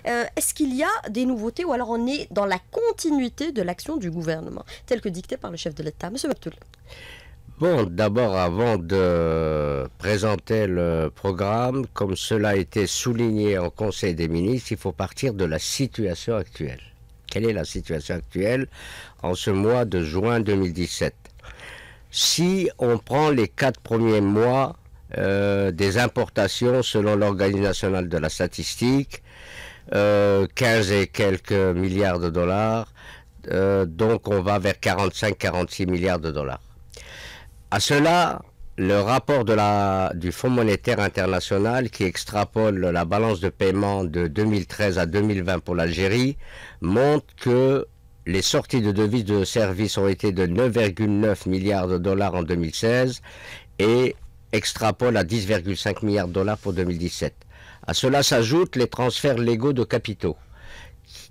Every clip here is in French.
est-ce qu'il y a des nouveautés ou alors on est dans la continuité de l'action du gouvernement, telle que dictée par le chef de l'État? Monsieur Mektoul. Bon, d'abord, avant de présenter le programme, comme cela a été souligné en Conseil des ministres, il faut partir de la situation actuelle. Quelle est la situation actuelle en ce mois de juin 2017? Si on prend les 4 premiers mois des importations selon l'Organisation nationale de la statistique, 15 et quelques milliards de dollars, donc on va vers 45-46 milliards de dollars. À cela, le rapport du Fonds monétaire international qui extrapole la balance de paiement de 2013 à 2020 pour l'Algérie montre que les sorties de devises de services ont été de 9,9 milliards de dollars en 2016 et extrapole à 10,5 milliards de dollars pour 2017. À cela s'ajoutent les transferts légaux de capitaux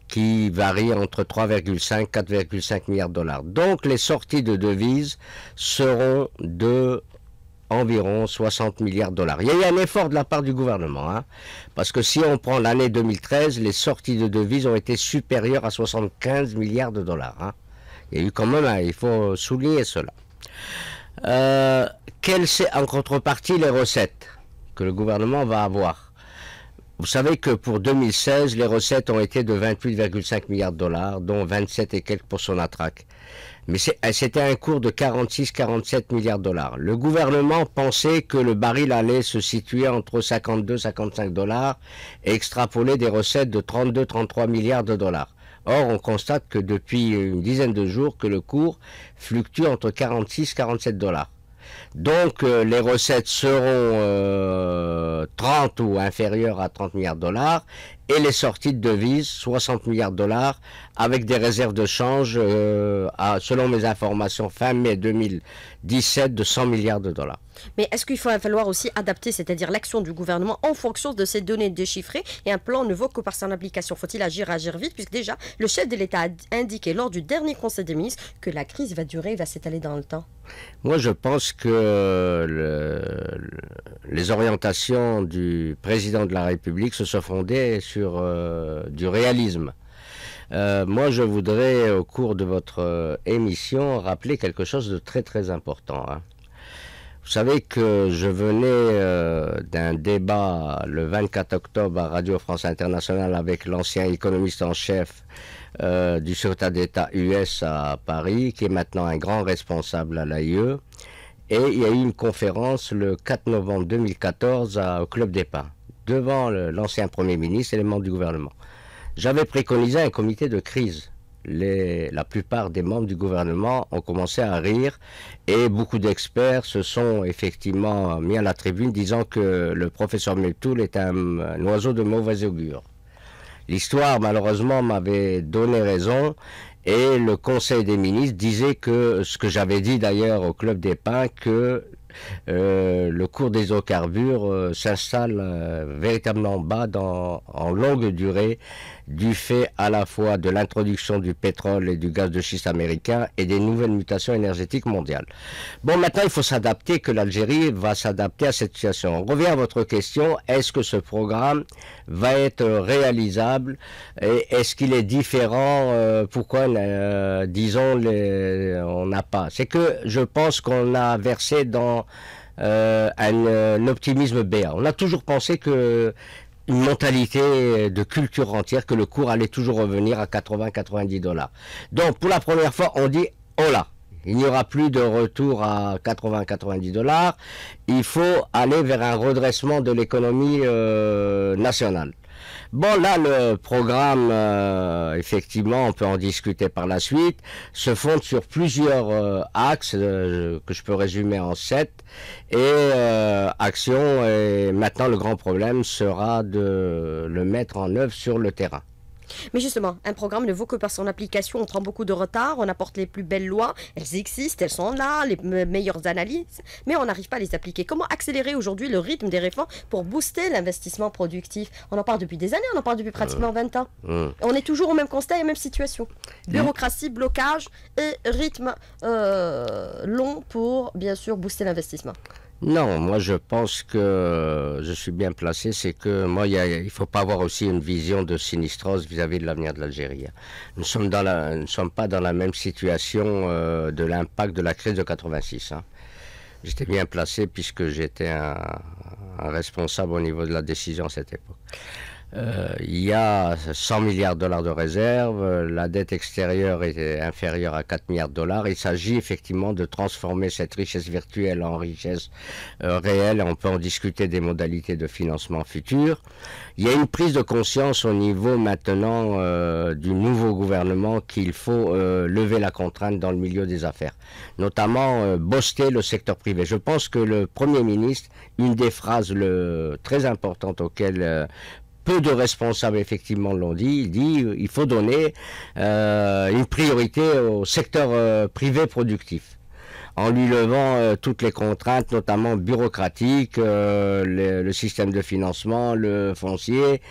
qui varient entre 3,5 et 4,5 milliards de dollars. Donc les sorties de devises seront de environ 60 milliards de dollars. Il y a eu un effort de la part du gouvernement, parce que si on prend l'année 2013, les sorties de devises ont été supérieures à 75 milliards de dollars. Il y a eu quand même, il faut souligner cela. En contrepartie, les recettes que le gouvernement va avoir. Vous savez que pour 2016, les recettes ont été de 28,5 milliards de dollars, dont 27 et quelques pour Sonatrach. Mais c'était un cours de 46-47 milliards de dollars. Le gouvernement pensait que le baril allait se situer entre 52-55 dollars et extrapoler des recettes de 32-33 milliards de dollars. Or, on constate que depuis une dizaine de jours, que le cours fluctue entre 46-47 dollars. Donc les recettes seront 30 ou inférieures à 30 milliards de dollars et les sorties de devises 60 milliards de dollars avec des réserves de change selon mes informations fin mai 2017 de 100 milliards de dollars. Mais est-ce qu'il va falloir aussi adapter, c'est-à-dire l'action du gouvernement en fonction de ces données déchiffrées et un plan ne vaut que par son application? Faut-il agir vite puisque déjà le chef de l'État a indiqué lors du dernier Conseil des ministres que la crise va durer et va s'étaler dans le temps? Moi je pense que les orientations du président de la République se sont fondées sur du réalisme. Moi je voudrais au cours de votre émission rappeler quelque chose de très très important. Vous savez que je venais d'un débat le 24 octobre à Radio France Internationale avec l'ancien économiste en chef du secrétaire d'État US à Paris, qui est maintenant un grand responsable à l'AIE. Et il y a eu une conférence le 4 novembre 2014 au Club des Pins, devant l'ancien Premier ministre et les membres du gouvernement. J'avais préconisé un comité de crise. La plupart des membres du gouvernement ont commencé à rire et beaucoup d'experts se sont effectivement mis à la tribune disant que le professeur Mektoul est un oiseau de mauvais augure. L'histoire malheureusement m'avait donné raison et le Conseil des ministres disait que, ce que j'avais dit d'ailleurs au Club des Pins, que le cours des hydrocarbures s'installe véritablement bas en longue durée du fait à la fois de l'introduction du pétrole et du gaz de schiste américain et des nouvelles mutations énergétiques mondiales. Bon, maintenant il faut s'adapter, que l'Algérie va s'adapter à cette situation. On revient à votre question, est-ce que ce programme va être réalisable et est-ce qu'il est différent? Pourquoi, disons, on n'a pas? C'est que je pense qu'on a versé dans un optimisme béat. On a toujours pensé que une mentalité de culture entière, que le cours allait toujours revenir à 80-90 dollars. Donc pour la première fois, on dit, oh là, il n'y aura plus de retour à 80-90 dollars, il faut aller vers un redressement de l'économie nationale. Bon, là, le programme, effectivement, on peut en discuter par la suite, se fonde sur plusieurs axes que je peux résumer en 7 actions. Et maintenant, le grand problème sera de le mettre en œuvre sur le terrain. Mais justement, un programme ne vaut que par son application. On prend beaucoup de retard, on apporte les plus belles lois, elles existent, elles sont là, les meilleures analyses, mais on n'arrive pas à les appliquer. Comment accélérer aujourd'hui le rythme des réformes pour booster l'investissement productif? On en parle depuis des années, on en parle depuis pratiquement 20 ans. On est toujours au même constat et à la même situation. Bureaucratie, blocage et rythme long pour, bien sûr, booster l'investissement. Non, moi je pense que je suis bien placé, c'est que moi il ne faut pas avoir aussi une vision de sinistrose vis-à-vis de l'avenir de l'Algérie. Nous ne sommes pas dans la même situation de l'impact de la crise de 86. Hein. J'étais bien placé puisque j'étais un responsable au niveau de la décision à cette époque. Il y a 100 milliards de dollars de réserves, la dette extérieure est inférieure à 4 milliards de dollars. Il s'agit effectivement de transformer cette richesse virtuelle en richesse réelle. On peut en discuter des modalités de financement futur. Il y a une prise de conscience au niveau maintenant du nouveau gouvernement qu'il faut lever la contrainte dans le milieu des affaires, notamment booster le secteur privé. Je pense que le Premier ministre, une des phrases très importantes auxquelles peu de responsables effectivement l'ont dit, il dit il faut donner une priorité au secteur privé productif, en lui levant toutes les contraintes, notamment bureaucratiques, le système de financement, le foncier.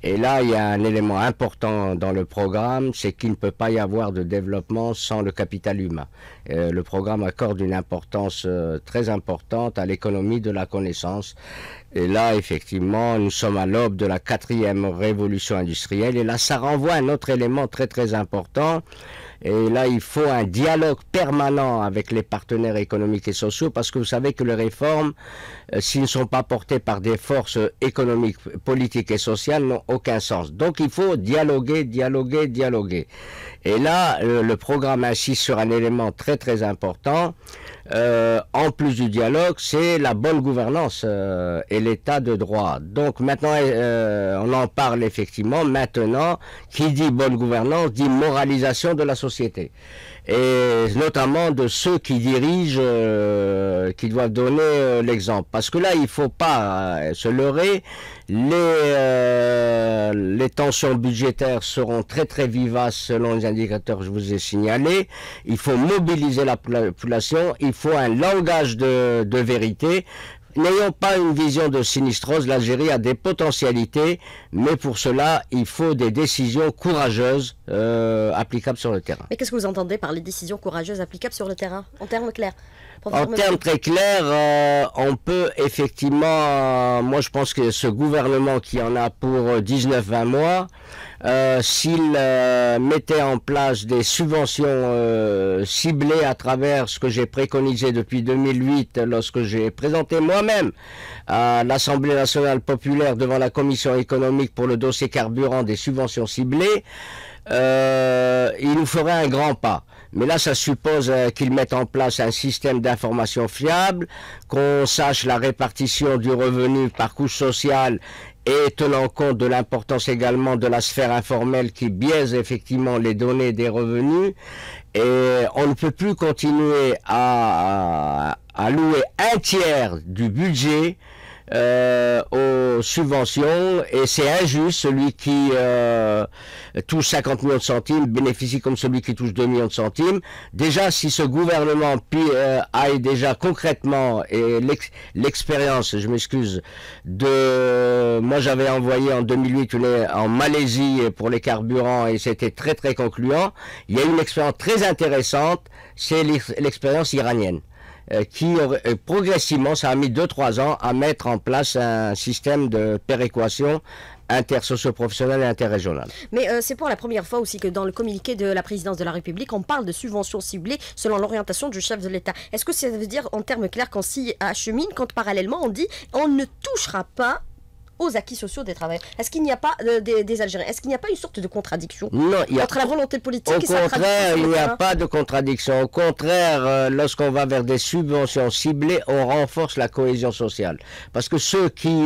Et là, il y a un élément important dans le programme, c'est qu'il ne peut pas y avoir de développement sans le capital humain. Le programme accorde une importance très importante à l'économie de la connaissance. Et là, effectivement, nous sommes à l'aube de la 4e révolution industrielle. Et là, ça renvoie à un autre élément très très important. Et là, il faut un dialogue permanent avec les partenaires économiques et sociaux, parce que vous savez que les réformes, s'ils ne sont pas portés par des forces économiques, politiques et sociales, n'ont aucun sens. Donc, il faut dialoguer, dialoguer, dialoguer. Et là, le programme insiste sur un élément très très important. En plus du dialogue, c'est la bonne gouvernance et l'état de droit. Donc maintenant, on en parle effectivement. Maintenant, qui dit bonne gouvernance dit moralisation de la société. Et notamment de ceux qui dirigent, qui doivent donner l'exemple. Parce que là, il ne faut pas se leurrer. Les tensions budgétaires seront très très vivaces selon les indicateurs que je vous ai signalés. Il faut mobiliser la population. Il faut un langage de vérité. N'ayons pas une vision de sinistrose, l'Algérie a des potentialités, mais pour cela, il faut des décisions courageuses applicables sur le terrain. Mais qu'est-ce que vous entendez par les décisions courageuses applicables sur le terrain, en termes clairs? En termes très clairs, on peut effectivement, moi je pense que ce gouvernement qui en a pour 19-20 mois, s'il mettait en place des subventions ciblées à travers ce que j'ai préconisé depuis 2008, lorsque j'ai présenté moi-même à l'Assemblée nationale populaire devant la commission économique pour le dossier carburant des subventions ciblées, il nous ferait un grand pas. Mais là, ça suppose qu'ils mettent en place un système d'information fiable, qu'on sache la répartition du revenu par couche sociale et tenant compte de l'importance également de la sphère informelle qui biaise effectivement les données des revenus. Et on ne peut plus continuer à louer un tiers du budget aux subventions, et c'est injuste. Celui qui touche 50 millions de centimes bénéficie comme celui qui touche 2 millions de centimes. Déjà, si ce gouvernement aille déjà concrètement, et l'expérience, je m'excuse, moi j'avais envoyé en 2008 en Malaisie pour les carburants et c'était très très concluant. Il y a une expérience très intéressante, c'est l'expérience iranienne. Qui progressivement, ça a mis 2-3 ans à mettre en place un système de péréquation intersocio-professionnelle et interrégionale. Mais c'est pour la première fois aussi que dans le communiqué de la présidence de la République, on parle de subventions ciblées selon l'orientation du chef de l'État. Est-ce que ça veut dire en termes clairs qu'on s'y achemine quand parallèlement on dit on ne touchera pas aux acquis sociaux des travailleurs? Est-ce qu'il n'y a pas des Algériens? Est-ce qu'il n'y a pas une sorte de contradiction entre la volonté politique et sa tradition? Au contraire, il n'y a pas de contradiction. Au contraire, lorsqu'on va vers des subventions ciblées, on renforce la cohésion sociale. Parce que ceux qui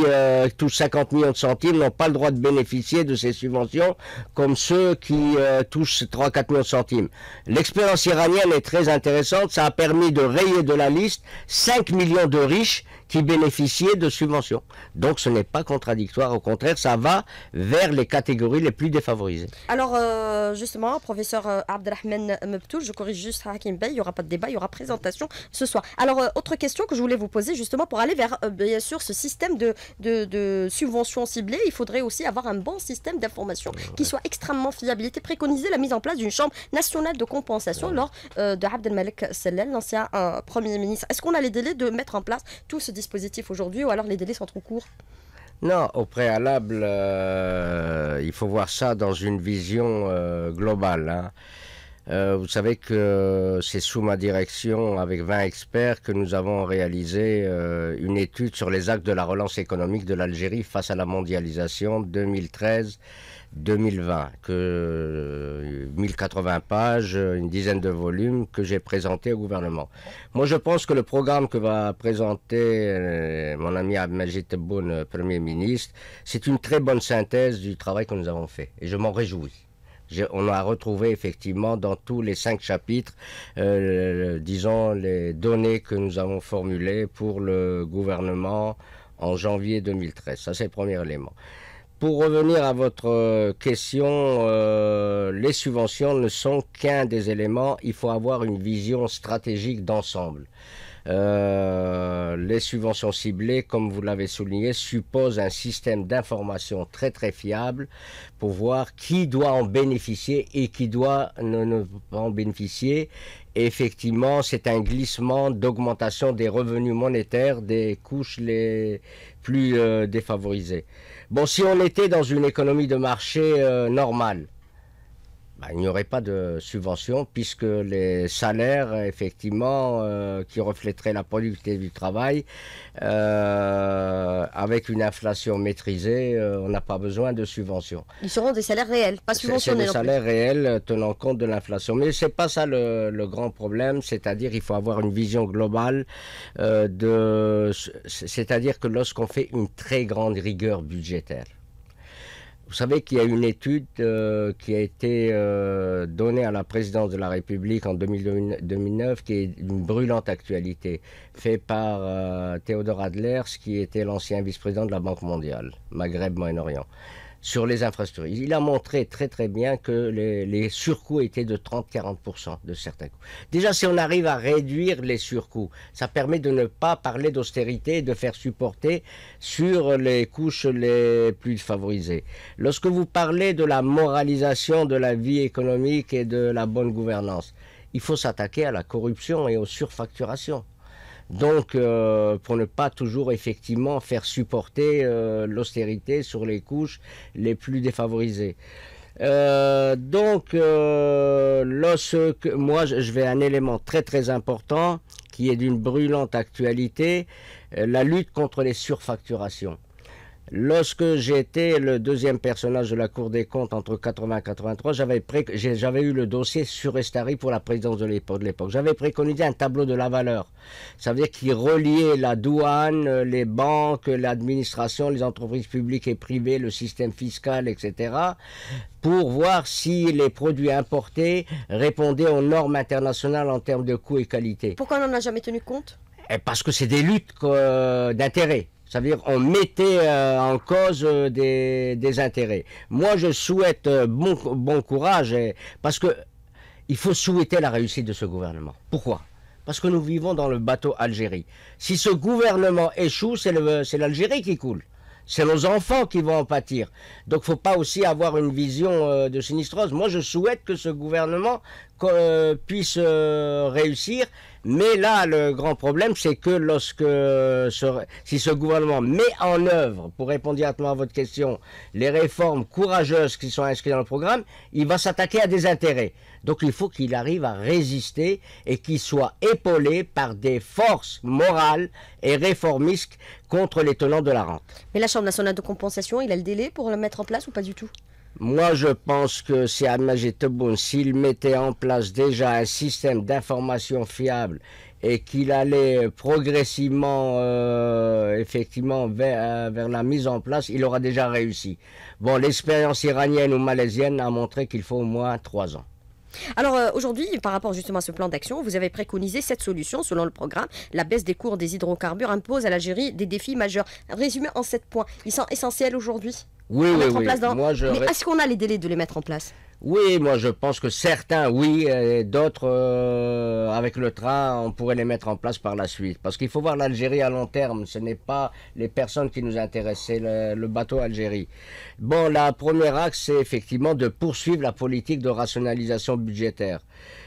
touchent 50 millions de centimes n'ont pas le droit de bénéficier de ces subventions comme ceux qui touchent 3-4 millions de centimes. L'expérience iranienne est très intéressante. Ça a permis de rayer de la liste 5 millions de riches qui bénéficiaient de subventions. Donc ce n'est pas contradictoire, au contraire, ça va vers les catégories les plus défavorisées. Alors, justement, professeur Abdelrahman Mebtoul, je corrige juste Hakim Bey, il n'y aura pas de débat, il y aura présentation ce soir. Alors, autre question que je voulais vous poser justement pour aller vers, bien sûr, ce système de subventions ciblées, il faudrait aussi avoir un bon système d'information qui soit extrêmement fiable. Il était préconisé la mise en place d'une chambre nationale de compensation lors de Abdelmalek Sellel, l'ancien Premier ministre. Est-ce qu'on a les délais de mettre en place tout ce dispositif aujourd'hui ou alors les délais sont trop courts? Non, au préalable, il faut voir ça dans une vision globale, hein. Vous savez que c'est sous ma direction, avec 20 experts, que nous avons réalisé une étude sur les actes de la relance économique de l'Algérie face à la mondialisation 2013-2020, 1080 pages, une dizaine de volumes que j'ai présentés au gouvernement. Moi, je pense que le programme que va présenter mon ami Abdelmajid Tebboune, Premier ministre, c'est une très bonne synthèse du travail que nous avons fait. Et je m'en réjouis. On a retrouvé effectivement dans tous les 5 chapitres, disons, les données que nous avons formulées pour le gouvernement en janvier 2013. Ça, c'est le premier élément. Pour revenir à votre question, les subventions ne sont qu'un des éléments. Il faut avoir une vision stratégique d'ensemble. Les subventions ciblées, comme vous l'avez souligné, supposent un système d'information très très fiable pour voir qui doit en bénéficier et qui doit ne pas en bénéficier. Et effectivement, c'est un glissement d'augmentation des revenus monétaires des couches les plus défavorisées. Bon, si on était dans une économie de marché normale, il n'y aurait pas de subvention puisque les salaires, effectivement, qui reflèteraient la productivité du travail, avec une inflation maîtrisée, on n'a pas besoin de subventions. Ils seront des salaires réels, pas subventionnés. C'est des salaires réels tenant compte de l'inflation. Mais ce n'est pas ça le grand problème, c'est-à-dire qu'il faut avoir une vision globale, c'est-à-dire que lorsqu'on fait une très grande rigueur budgétaire, vous savez qu'il y a une étude qui a été donnée à la présidence de la République en 2009, qui est une brûlante actualité, faite par Théodore Adler, qui était l'ancien vice-président de la Banque mondiale, Maghreb-Moyen-Orient, sur les infrastructures. Il a montré très très bien que les surcoûts étaient de 30-40% de certains coûts. Déjà, si on arrive à réduire les surcoûts, ça permet de ne pas parler d'austérité et de faire supporter sur les couches les plus favorisées. Lorsque vous parlez de la moralisation de la vie économique et de la bonne gouvernance, il faut s'attaquer à la corruption et aux surfacturations. Donc, pour ne pas toujours effectivement faire supporter l'austérité sur les couches les plus défavorisées. Lorsque moi je vais à un élément très très important qui est d'une brûlante actualité, la lutte contre les surfacturations. Lorsque j'étais le deuxième personnage de la Cour des comptes entre 80 et 83, j'avais eu le dossier sur Estari pour la présidence de l'époque. J'avais préconisé un tableau de la valeur. Ça veut dire qu'il reliait la douane, les banques, l'administration, les entreprises publiques et privées, le système fiscal, etc., pour voir si les produits importés répondaient aux normes internationales en termes de coût et qualité. Pourquoi on n'en a jamais tenu compte? Parce que c'est des luttes d'intérêts. Ça veut dire qu'on mettait en cause des intérêts. Moi, je souhaite bon courage, parce que il faut souhaiter la réussite de ce gouvernement. Pourquoi? Parce que nous vivons dans le bateau Algérie. Si ce gouvernement échoue, c'est l'Algérie qui coule. C'est nos enfants qui vont en pâtir. Donc, il ne faut pas aussi avoir une vision de sinistrose. Moi, je souhaite que ce gouvernement puisse réussir. Mais là, le grand problème, c'est que si ce gouvernement met en œuvre, pour répondre directement à votre question, les réformes courageuses qui sont inscrites dans le programme, il va s'attaquer à des intérêts. Donc il faut qu'il arrive à résister et qu'il soit épaulé par des forces morales et réformistes contre les tenants de la rente. Mais la Chambre nationale de compensation, il a le délai pour le mettre en place ou pas du tout? Moi, je pense que c'est Abdelmajid Tebboune, s'il mettait en place déjà un système d'information fiable et qu'il allait progressivement, effectivement, vers la mise en place, il aura déjà réussi. Bon, l'expérience iranienne ou malaisienne a montré qu'il faut au moins 3 ans. Alors aujourd'hui, par rapport justement à ce plan d'action, vous avez préconisé cette solution selon le programme. La baisse des cours des hydrocarbures impose à l'Algérie des défis majeurs. Résumé en 7 points. Ils sont essentiels aujourd'hui. Oui. Mais est-ce qu'on a les délais de les mettre en place? Oui, moi je pense que certains, oui, et d'autres, avec le train, on pourrait les mettre en place par la suite. Parce qu'il faut voir l'Algérie à long terme, ce n'est pas les personnes qui nous intéressent, c'est le bateau Algérie. Bon, la première axe, c'est effectivement de poursuivre la politique de rationalisation budgétaire.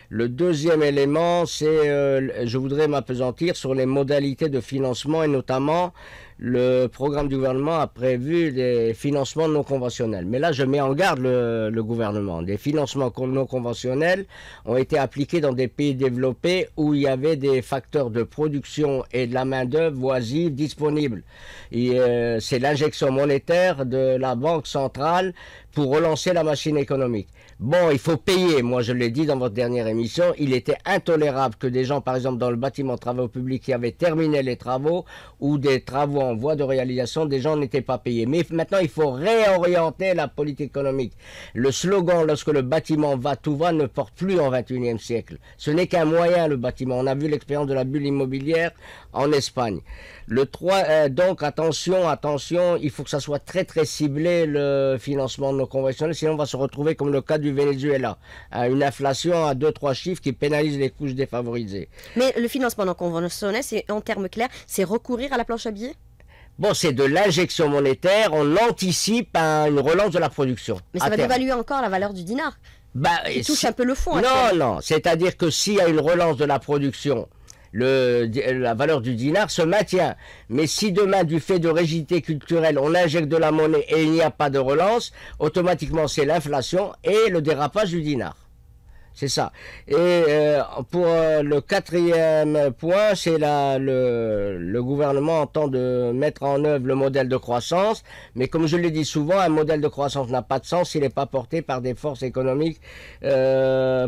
Le deuxième élément, c'est, je voudrais m'appesantir sur les modalités de financement et notamment le programme du gouvernement a prévu des financements non conventionnels. Mais là, je mets en garde le gouvernement. Des financements non conventionnels ont été appliqués dans des pays développés où il y avait des facteurs de production et de la main-d'œuvre voisine disponibles. C'est l'injection monétaire de la Banque centrale pour relancer la machine économique. Bon, il faut payer. Moi, je l'ai dit dans votre dernière émission, il était intolérable que des gens, par exemple, dans le bâtiment de travaux publics qui avaient terminé les travaux ou des travaux en voie de réalisation, des gens n'étaient pas payés. Mais maintenant, il faut réorienter la politique économique. Le slogan, lorsque le bâtiment va, tout va, ne porte plus en 21e siècle. Ce n'est qu'un moyen, le bâtiment. On a vu l'expérience de la bulle immobilière en Espagne. Donc, attention, il faut que ça soit très très ciblé, le financement non conventionnel, sinon on va se retrouver comme le cas du Venezuela, une inflation à 2-3 chiffres qui pénalise les couches défavorisées. Mais le financement non conventionnel, c'est en termes clairs, c'est recourir à la planche à billets? Bon, c'est de l'injection monétaire, on anticipe une relance de la production. Mais ça va dévaluer encore la valeur du dinar. Qui touche un peu le fond. Non, c'est-à-dire que s'il y a une relance de la production, la valeur du dinar se maintient. Mais si demain, du fait de rigidité culturelle, on injecte de la monnaie et il n'y a pas de relance, automatiquement c'est l'inflation et le dérapage du dinar. C'est ça. Et pour le quatrième point, c'est le gouvernement entend de mettre en œuvre le modèle de croissance. Mais comme je l'ai dit souvent, un modèle de croissance n'a pas de sens s'il n'est pas porté par des forces économiques,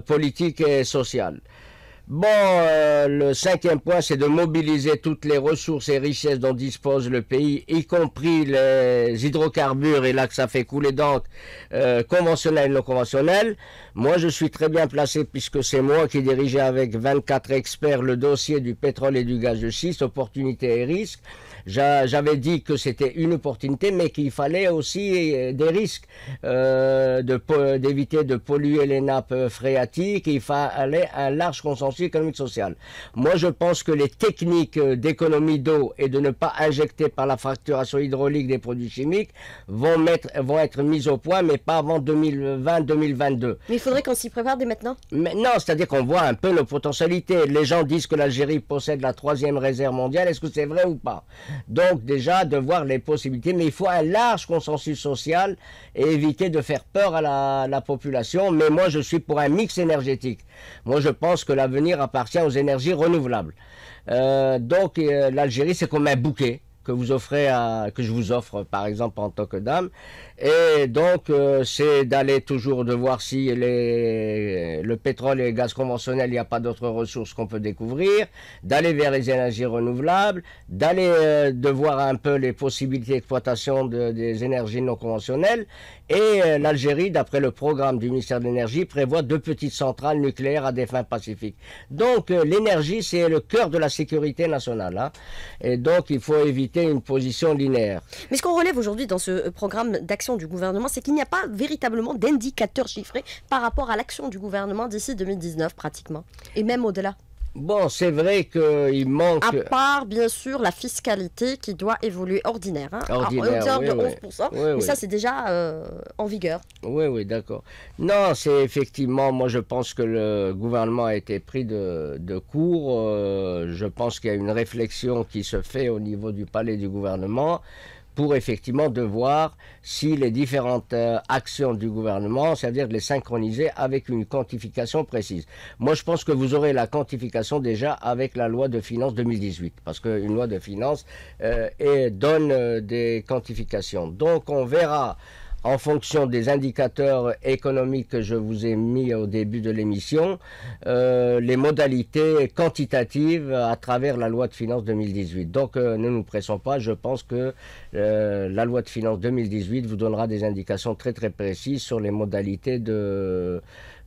politiques et sociales. Bon, le cinquième point, c'est de mobiliser toutes les ressources et richesses dont dispose le pays, y compris les hydrocarbures, et là que ça fait couler d'encre, conventionnels et non conventionnels. Moi, je suis très bien placé puisque c'est moi qui dirigeais avec 24 experts le dossier du pétrole et du gaz de schiste, opportunités et risques. J'avais dit que c'était une opportunité, mais qu'il fallait aussi des risques, d'éviter de polluer les nappes phréatiques. Il fallait un large consensus économique social. Moi, je pense que les techniques d'économie d'eau et de ne pas injecter par la fracturation hydraulique des produits chimiques vont être mises au point, mais pas avant 2020-2022. Mais il faudrait qu'on s'y prépare dès maintenant. Mais non, c'est-à-dire qu'on voit un peu nos potentialités. Les gens disent que l'Algérie possède la 3e réserve mondiale. Est-ce que c'est vrai ou pas? Donc déjà, de voir les possibilités, mais il faut un large consensus social et éviter de faire peur à la population. Mais moi, je suis pour un mix énergétique. Moi, je pense que l'avenir appartient aux énergies renouvelables. Donc, l'Algérie, c'est comme un bouquet que je vous offre, par exemple, en tant que dame. Et donc, c'est d'aller toujours de voir si le pétrole et le gaz conventionnel, il n'y a pas d'autres ressources qu'on peut découvrir, d'aller vers les énergies renouvelables, d'aller de voir un peu les possibilités d'exploitation des énergies non conventionnelles. Et l'Algérie, d'après le programme du ministère de l'Énergie, prévoit 2 petites centrales nucléaires à des fins pacifiques. Donc, l'énergie, c'est le cœur de la sécurité nationale. Hein. Et donc, il faut éviter une position linéaire. Mais ce qu'on relève aujourd'hui dans ce programme d'action du gouvernement, c'est qu'il n'y a pas véritablement d'indicateurs chiffrés par rapport à l'action du gouvernement d'ici 2019 pratiquement, et même au-delà. Bon, c'est vrai qu'il manque... À part, bien sûr, la fiscalité qui doit évoluer ordinaire. Hein. Ordinaire, à hauteur oui, de oui. 11%, Oui, mais oui. ça, c'est déjà en vigueur. Oui, d'accord. Non, c'est effectivement, moi je pense que le gouvernement a été pris de court. Je pense qu'il y a une réflexion qui se fait au niveau du palais du gouvernement pour effectivement de voir si les différentes actions du gouvernement, c'est-à-dire de les synchroniser avec une quantification précise. Moi, je pense que vous aurez la quantification déjà avec la loi de finances 2018, parce qu'une loi de finances donne des quantifications. Donc, on verra en fonction des indicateurs économiques que je vous ai mis au début de l'émission, les modalités quantitatives à travers la loi de finances 2018. Donc ne nous pressons pas, je pense que la loi de finances 2018 vous donnera des indications très très précises sur les modalités de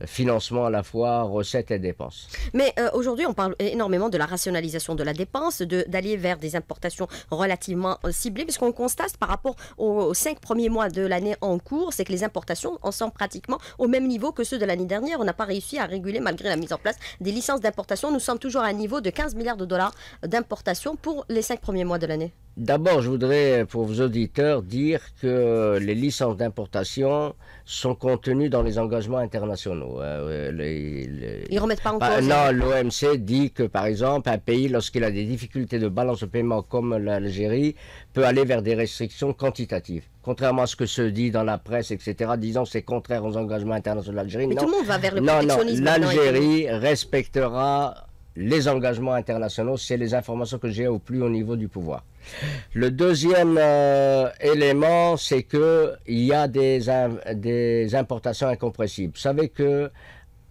financement à la fois recettes et dépenses. Mais aujourd'hui, on parle énormément de la rationalisation de la dépense, d'aller vers des importations relativement ciblées, puisqu'on constate par rapport aux 5 premiers mois de l'année en en cours, c'est que les importations en sont pratiquement au même niveau que ceux de l'année dernière. On n'a pas réussi à réguler malgré la mise en place des licences d'importation. Nous sommes toujours à un niveau de 15 milliards de dollars d'importation pour les 5 premiers mois de l'année. D'abord, je voudrais, pour vos auditeurs, dire que les licences d'importation sont contenues dans les engagements internationaux. Ils ne remettent pas en cause. Non, l'OMC dit que, par exemple, un pays, lorsqu'il a des difficultés de balance de paiement comme l'Algérie, peut aller vers des restrictions quantitatives. Contrairement à ce que se dit dans la presse, etc., disant que c'est contraire aux engagements internationaux de l'Algérie. Mais non, tout le monde va vers le non, protectionnisme. l'Algérie respectera les engagements internationaux, c'est les informations que j'ai au plus haut niveau du pouvoir. Le deuxième élément, c'est qu'il y a des importations incompressibles. Vous savez que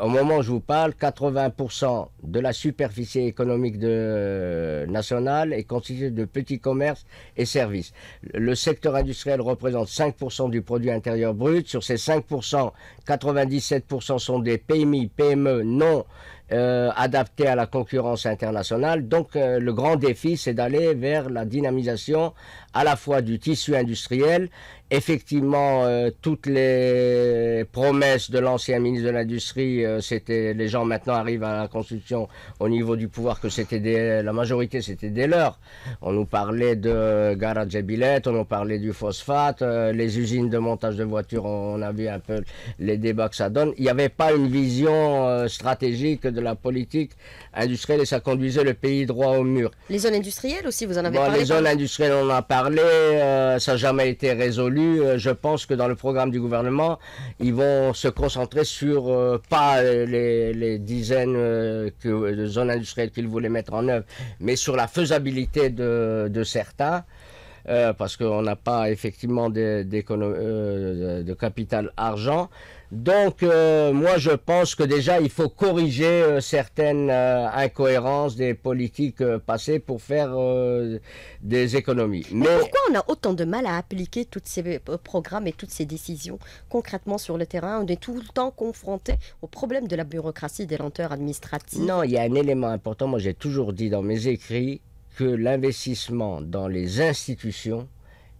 au moment où je vous parle, 80% de la superficie économique nationale est constituée de petits commerces et services. Le secteur industriel représente 5% du produit intérieur brut. Sur ces 5%, 97% sont des PMI, PME non adaptés à la concurrence internationale. Donc le grand défi, c'est d'aller vers la dynamisation à la fois du tissu industriel. Effectivement, toutes les promesses de l'ancien ministre de l'Industrie, c'était les gens maintenant arrivent à la construction au niveau du pouvoir que c'était la majorité c'était des leurs. On nous parlait de Garage Billet, on nous parlait du phosphate, les usines de montage de voitures, on a vu un peu les débats que ça donne. Il n'y avait pas une vision stratégique de la politique industrielle et ça conduisait le pays droit au mur. Les zones industrielles aussi, vous en avez parlé. Les zones industrielles, on en a parlé, ça n'a jamais été résolu. Je pense que dans le programme du gouvernement, ils vont se concentrer sur pas les dizaines de zones industrielles qu'ils voulaient mettre en œuvre, mais sur la faisabilité de certains. Parce qu'on n'a pas effectivement de capital argent. Donc, moi, je pense que déjà, il faut corriger certaines incohérences des politiques passées pour faire des économies. Mais pourquoi on a autant de mal à appliquer tous ces programmes et toutes ces décisions concrètement sur le terrain? On est tout le temps confronté au problème de la bureaucratie, des lenteurs administratives. Non, il y a un élément important. Moi, j'ai toujours dit dans mes écrits que l'investissement dans les institutions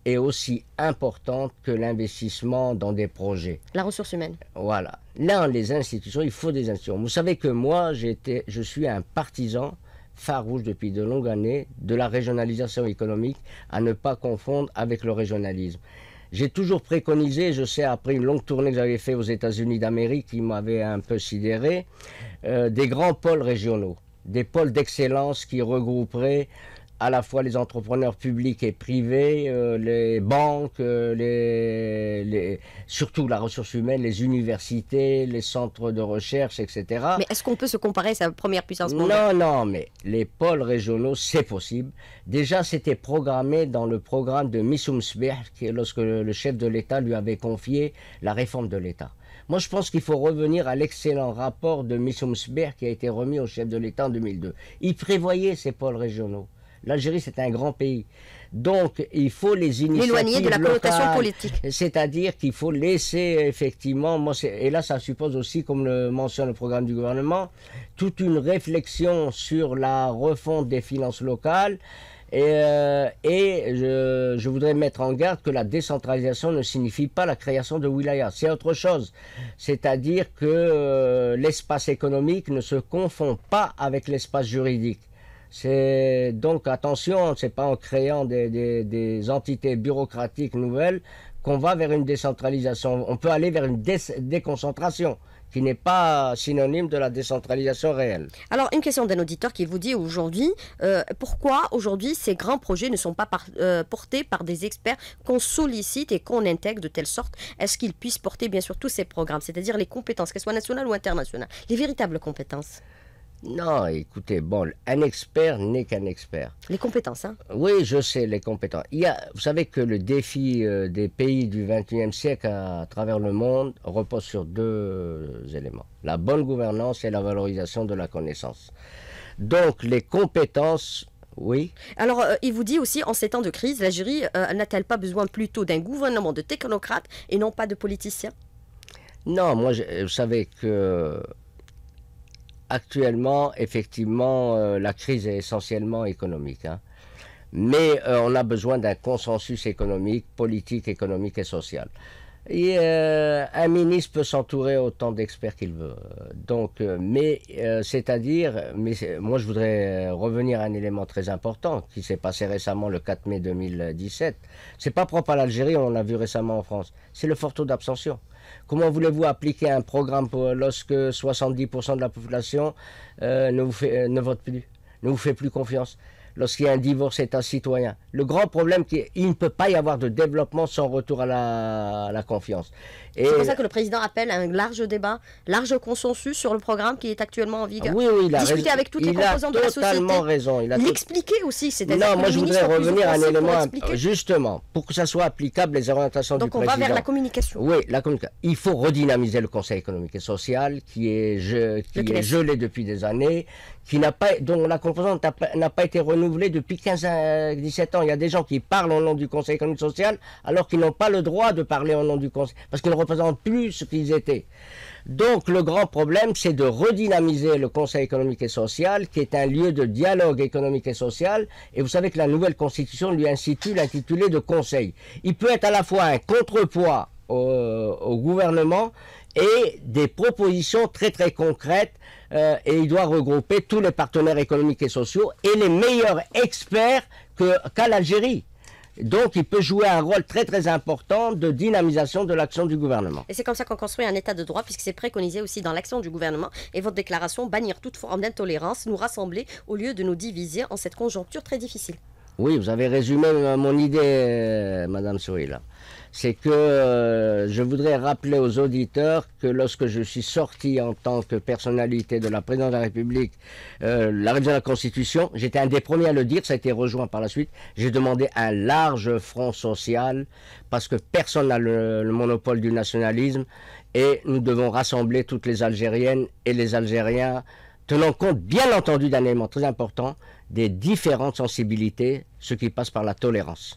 est aussi important que l'investissement dans des projets. La ressource humaine. Voilà. Là, les institutions, il faut des institutions. Vous savez que moi, je suis un partisan farouche depuis de longues années de la régionalisation économique, à ne pas confondre avec le régionalisme. J'ai toujours préconisé, je sais, après une longue tournée que j'avais faite aux États-Unis d'Amérique, qui m'avait un peu sidéré, des grands pôles régionaux. Des pôles d'excellence qui regrouperaient à la fois les entrepreneurs publics et privés, les banques, surtout la ressource humaine, les universités, les centres de recherche, etc. Mais est-ce qu'on peut se comparer à sa première puissance mondiale? Non, mais les pôles régionaux, c'est possible. Déjà, c'était programmé dans le programme de Missoum Sbeh, lorsque le chef de l'État lui avait confié la réforme de l'État. Moi, je pense qu'il faut revenir à l'excellent rapport de Missoum Sbeh qui a été remis au chef de l'État en 2002. Il prévoyait ces pôles régionaux. L'Algérie, c'est un grand pays. Donc, il faut les initiatives l'éloigner de la connotation locales, politique. C'est-à-dire qu'il faut laisser, effectivement, et là, ça suppose aussi, comme le mentionne le programme du gouvernement, toute une réflexion sur la refonte des finances locales. Et je voudrais mettre en garde que la décentralisation ne signifie pas la création de wilaya. C'est autre chose. C'est-à-dire que l'espace économique ne se confond pas avec l'espace juridique. Donc attention, c'est pas en créant des entités bureaucratiques nouvelles qu'on va vers une décentralisation. On peut aller vers une déconcentration, qui n'est pas synonyme de la décentralisation réelle. Alors, une question d'un auditeur qui vous dit aujourd'hui, pourquoi aujourd'hui ces grands projets ne sont pas portés par des experts qu'on sollicite et qu'on intègre de telle sorte est-ce qu'ils puissent porter bien sûr tous ces programmes, c'est-à-dire les compétences, qu'elles soient nationales ou internationales, les véritables compétences? Non, écoutez, bon, un expert n'est qu'un expert. Les compétences, hein? Oui, je sais, les compétences. Vous savez que le défi des pays du XXIe siècle à travers le monde repose sur deux éléments. La bonne gouvernance et la valorisation de la connaissance. Donc, les compétences... Oui. Alors, il vous dit aussi, en ces temps de crise, l'Algérie n'a-t-elle pas besoin plutôt d'un gouvernement de technocrates et non pas de politiciens? Non, moi, vous savez que... Actuellement, effectivement, la crise est essentiellement économique. Hein. Mais on a besoin d'un consensus économique, politique, économique et social. Et un ministre peut s'entourer autant d'experts qu'il veut. Donc, moi je voudrais revenir à un élément très important qui s'est passé récemment le 4 mai 2017. C'est pas propre à l'Algérie, on l'a vu récemment en France. C'est le fort taux d'abstention. Comment voulez-vous appliquer un programme lorsque 70% de la population ne vote plus, ne vous fait plus confiance? Lorsqu'il y a un divorce état-citoyen. Le grand problème, il ne peut pas y avoir de développement sans retour à la confiance. C'est pour ça que le président appelle à un large débat, large consensus sur le programme qui est actuellement en vigueur. Oui, il a discuter avec toutes les composantes de la société. Il a totalement raison. L'expliquer aussi, c'est-à-dire non, moi je voudrais revenir à un élément, justement, pour que ça soit applicable, les orientations du président. Donc on va vers la communication. Oui, la communication. Il faut redynamiser le Conseil économique et social, qui est gelé depuis des années, dont la composante n'a pas été renouvelée depuis 15 à 17 ans. Il y a des gens qui parlent au nom du Conseil économique et social, alors qu'ils n'ont pas le droit de parler au nom du Conseil, parce qu'ils ne représentent plus ce qu'ils étaient. Donc le grand problème, c'est de redynamiser le Conseil économique et social, qui est un lieu de dialogue économique et social, et vous savez que la nouvelle Constitution lui institue l'intitulé de Conseil. Il peut être à la fois un contrepoids au gouvernement et des propositions très très concrètes, et il doit regrouper tous les partenaires économiques et sociaux et les meilleurs experts qu'a l'Algérie. Donc il peut jouer un rôle très très important de dynamisation de l'action du gouvernement. Et c'est comme ça qu'on construit un état de droit, puisque c'est préconisé aussi dans l'action du gouvernement et votre déclaration: bannir toute forme d'intolérance, nous rassembler au lieu de nous diviser en cette conjoncture très difficile. Oui, vous avez résumé mon idée, Madame Sourila. C'est que je voudrais rappeler aux auditeurs que lorsque je suis sorti en tant que personnalité de la présidence de la République, la révision de la Constitution, j'étais un des premiers à le dire, ça a été rejoint par la suite. J'ai demandé un large front social parce que personne n'a le monopole du nationalisme et nous devons rassembler toutes les Algériennes et les Algériens, tenant compte bien entendu d'un élément très important, des différentes sensibilités, ce qui passe par la tolérance.